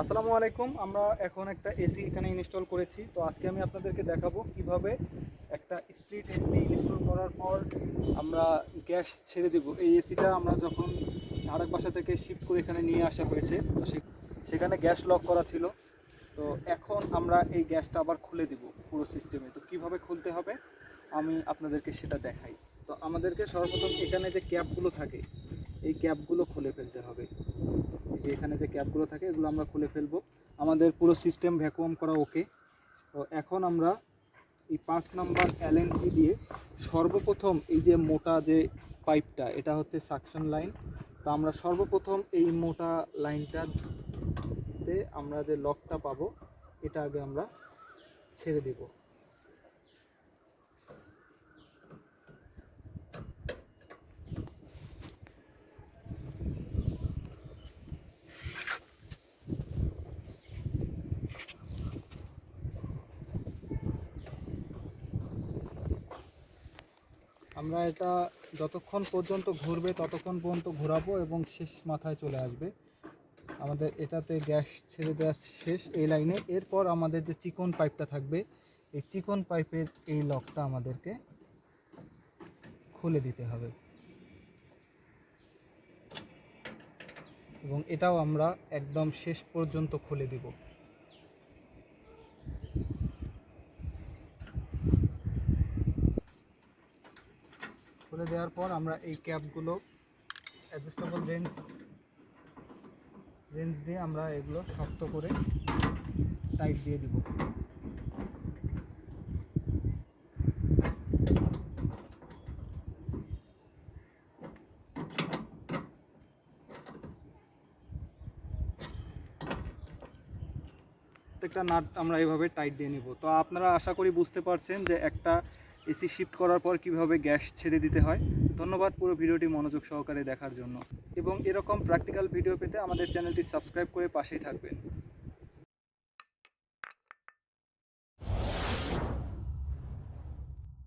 আসসালামু আলাইকুম। আমরা এখন একটা এসি এখানে ইনস্টল করেছি। তো আজকে আমি আপনাদেরকে দেখাবো কিভাবে একটা স্প্লিট এসি ইনস্টল করার পর আমরা গ্যাস ছেড়ে দেব। এই এসিটা আমরা যখন আরেক বাসা থেকে শিফট করে এখানে নিয়ে আসা হয়েছে, তো সেখানে গ্যাস লক করা ছিল। তো এখন আমরা এই গ্যাসটা আবার খুলে দিব পুরো সিস্টেমে। তো কিভাবে খুলতে হবে আমি আপনাদেরকে সেটা দেখাই। তো আমাদেরকে সর্বপ্রথম এখানে যে ক্যাপগুলো থাকে এই ক্যাপগুলো খুলে ফেলতে হবে। এই যে এখানে যে ক্যাপগুলো থাকে এগুলো আমরা খুলে ফেলবো। আমাদের পুরো সিস্টেম ভ্যাকুয়াম করা ওকে। তো এখন আমরা এই 5 নম্বর অ্যালেন কি দিয়ে সর্বপ্রথম এই যে মোটা যে পাইপটা, এটা হচ্ছে সাকশন লাইন। তো আমরা সর্বপ্রথম এই মোটা লাইনটাতে আমরা যে লকটা পাবো এটা আগে আমরা ছেড়ে দেব। আমরা এটা যতক্ষণ পর্যন্ত ঘুরবে ততক্ষণ পর্যন্ত ঘোরাবো এবং শেষ মাথায় চলে আসবে। আমাদের এটাতে গ্যাস ছেড়ে দেওয়া শেষ এই লাইনে। এরপর আমাদের যে চিকন পাইপটা থাকবে এই চিকন পাইপের এই লকটা আমাদেরকে খুলে দিতে হবে এবং এটাও আমরা একদম শেষ পর্যন্ত খুলে দিব। খুলে দেওয়ার পর আমরা এই ক্যাপগুলো অ্যাডজাস্টেবল রেঞ্জ দিয়ে আমরা এগুলো শক্ত করে টাইট দিয়ে দিব। প্রত্যেকটা নাট আমরা এভাবে টাইট দিয়ে নিব। তো আপনারা আশা করি বুঝতে পারছেন যে একটা এসি শিফট করার পর কিভাবে গ্যাস ছেড়ে দিতে হয়। ধন্যবাদ পুরো ভিডিওটি মনোযোগ সহকারে দেখার জন্য এবং এরকম প্র্যাকটিক্যাল ভিডিও পেতে আমাদের চ্যানেলটি সাবস্ক্রাইব করে পাশেই থাকবেন।